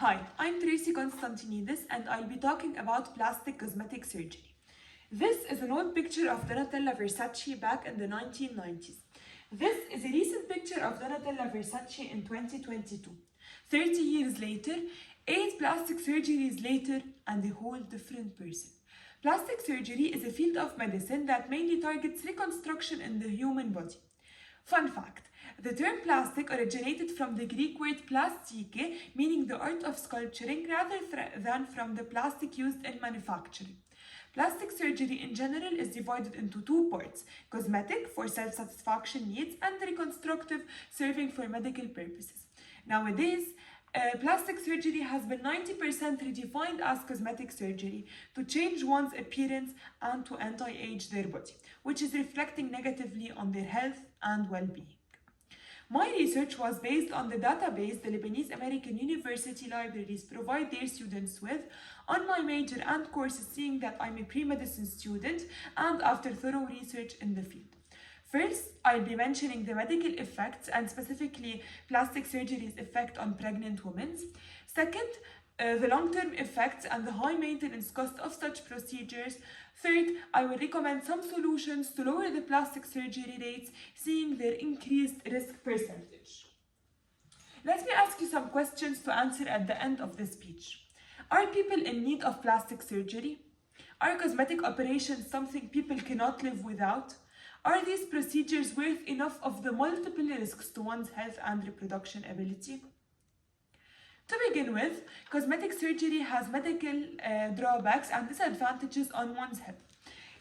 Hi, I'm Tracy Constantinidis and I'll be talking about plastic cosmetic surgery. This is an old picture of Donatella Versace back in the 1990s. This is a recent picture of Donatella Versace in 2022. 30 years later, 8 plastic surgeries later, and a whole different person. Plastic surgery is a field of medicine that mainly targets reconstruction in the human body. Fun fact, the term plastic originated from the Greek word plastike, meaning the art of sculpturing, rather than from the plastic used in manufacturing. Plastic surgery in general is divided into 2 parts: cosmetic for self-satisfaction needs and reconstructive, serving for medical purposes. Nowadays, plastic surgery has been 90% redefined as cosmetic surgery to change one's appearance and to anti-age their body, which is reflecting negatively on their health and well-being. My research was based on the database the Lebanese American University libraries provide their students with on my major and courses, seeing that I'm a pre-medicine student and after thorough research in the field. First, I'll be mentioning the medical effects and specifically plastic surgery's effect on pregnant women. Second, the long-term effects and the high maintenance cost of such procedures. Third, I will recommend some solutions to lower the plastic surgery rates, seeing their increased risk percentage. Let me ask you some questions to answer at the end of this speech. Are people in need of plastic surgery? Are cosmetic operations something people cannot live without? Are these procedures worth enough of the multiple risks to one's health and reproduction ability? To begin with, cosmetic surgery has medical drawbacks and disadvantages on one's health.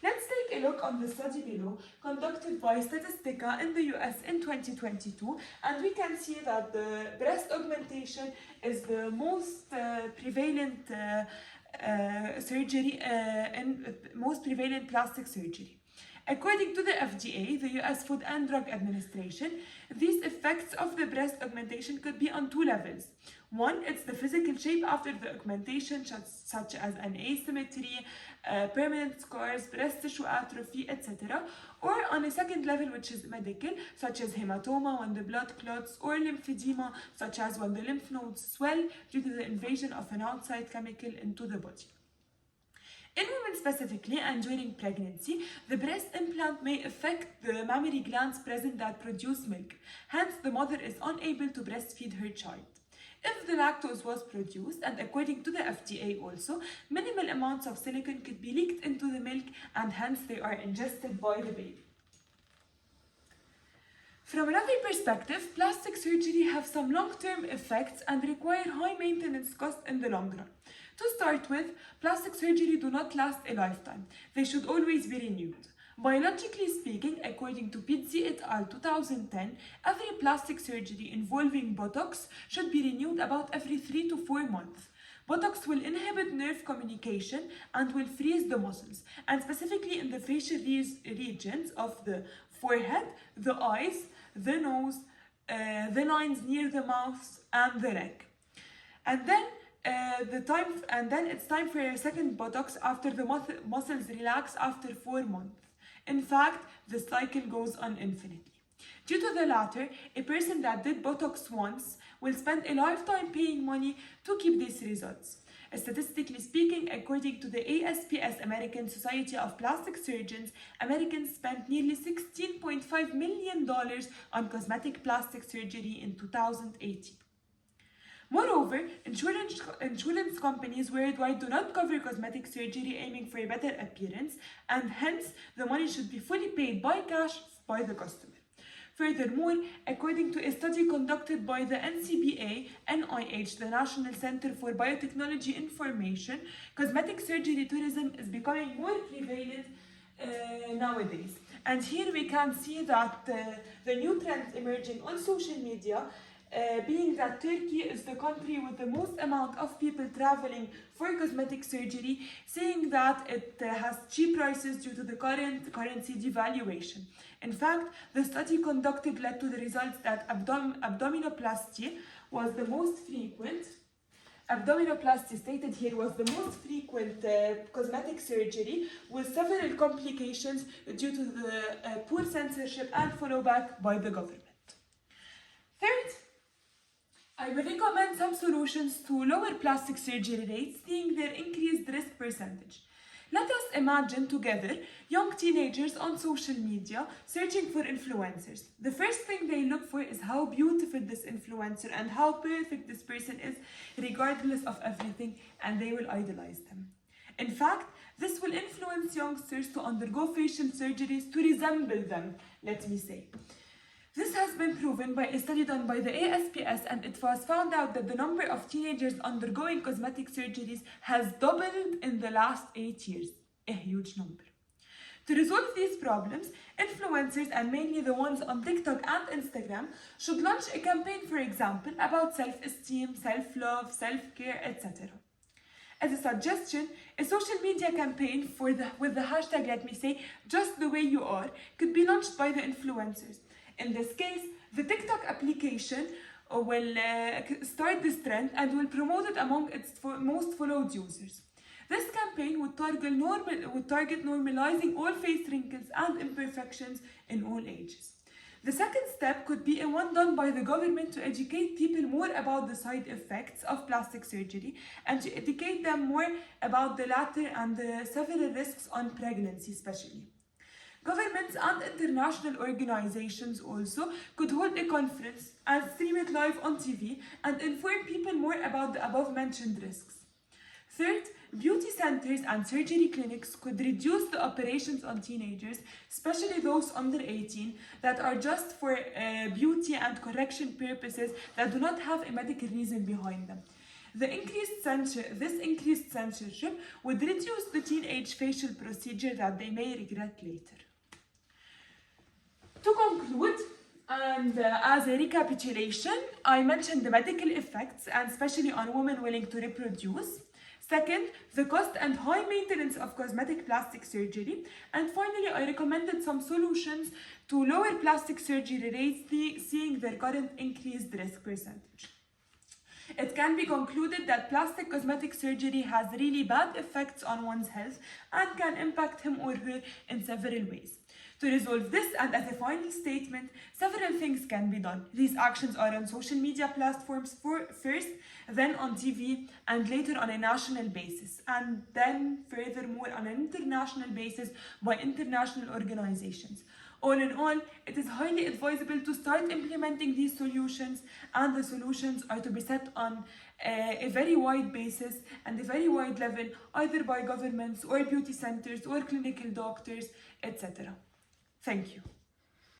Let's take a look on the study below, conducted by Statistica in the US in 2022, and we can see that the breast augmentation is the most prevalent surgery and most prevalent plastic surgery. According to the FDA, the US Food and Drug Administration, these effects of the breast augmentation could be on 2 levels. One, it's the physical shape after the augmentation, such as an asymmetry, permanent scars, breast tissue atrophy, etc. Or on a second level, which is medical, such as hematoma when the blood clots, or lymphedema, such as when the lymph nodes swell due to the invasion of an outside chemical into the body. In women specifically and during pregnancy, the breast implant may affect the mammary glands present that produce milk. Hence, the mother is unable to breastfeed her child. If the lactose was produced, and according to the FDA also, minimal amounts of silicone could be leaked into the milk and hence they are ingested by the baby. From another perspective, plastic surgery have some long-term effects and require high maintenance costs in the long run. To start with, plastic surgery do not last a lifetime. They should always be renewed. Biologically speaking, according to Pizzi et al. 2010, every plastic surgery involving Botox should be renewed about every 3 to 4 months. Botox will inhibit nerve communication and will freeze the muscles, and specifically in the facial regions of the forehead, the eyes, the nose, the lines near the mouth, and the neck. And then it's time for a second Botox after the muscles relax after 4 months. In fact, the cycle goes on infinitely. Due to the latter, a person that did Botox once will spend a lifetime paying money to keep these results. Statistically speaking, according to the ASPS, American Society of Plastic Surgeons, Americans spent nearly $16.5 million on cosmetic plastic surgery in 2018. Moreover, insurance companies worldwide do not cover cosmetic surgery aiming for a better appearance, and hence the money should be fully paid by cash by the customer. Furthermore, according to a study conducted by the NCBA-NIH, the National Center for Biotechnology Information, cosmetic surgery tourism is becoming more prevalent nowadays. And here we can see that the new trends emerging on social media, being that Turkey is the country with the most amount of people traveling for cosmetic surgery, saying that it has cheap prices due to the current currency devaluation. In fact, the study conducted led to the results that abdominoplasty was the most frequent. Abdominoplasty stated here was the most frequent cosmetic surgery with several complications due to the poor censorship and follow back by the government. Third, I will recommend some solutions to lower plastic surgery rates, seeing their increased risk percentage. Let us imagine together young teenagers on social media searching for influencers. The first thing they look for is how beautiful this influencer and how perfect this person is, regardless of everything, and they will idolize them. In fact, this will influence youngsters to undergo facial surgeries to resemble them, let me say. This has been proven by a study done by the ASPS, and it was found out that the number of teenagers undergoing cosmetic surgeries has doubled in the last 8 years. A huge number. To resolve these problems, influencers, and mainly the ones on TikTok and Instagram, should launch a campaign, for example, about self-esteem, self-love, self-care, etc. As a suggestion, a social media campaign with the hashtag, let me say, just the way you are, could be launched by the influencers. In this case, the TikTok application will start this trend and will promote it among its most followed users. This campaign would target normalizing all face wrinkles and imperfections in all ages. The second step could be a one done by the government to educate people more about the side effects of plastic surgery and to educate them more about the latter and the several risks on pregnancy especially. Governments and international organizations also could hold a conference and stream it live on TV and inform people more about the above-mentioned risks. Third, beauty centers and surgery clinics could reduce the operations on teenagers, especially those under 18, that are just for beauty and correction purposes that do not have a medical reason behind them. This increased censorship would reduce the teenage facial procedure that they may regret later. To conclude, and as a recapitulation, I mentioned the medical effects, and especially on women willing to reproduce. Second, the cost and high maintenance of cosmetic plastic surgery. And finally, I recommended some solutions to lower plastic surgery rates, seeing their current increased risk percentage. It can be concluded that plastic cosmetic surgery has really bad effects on one's health and can impact him or her in several ways. To resolve this, and as a final statement, several things can be done. These actions are on social media platforms first, then on TV, and later on a national basis, and then furthermore on an international basis by international organizations. All in all, it is highly advisable to start implementing these solutions, and the solutions are to be set on a very wide basis and a very wide level, either by governments or beauty centers or clinical doctors, etc. Thank you.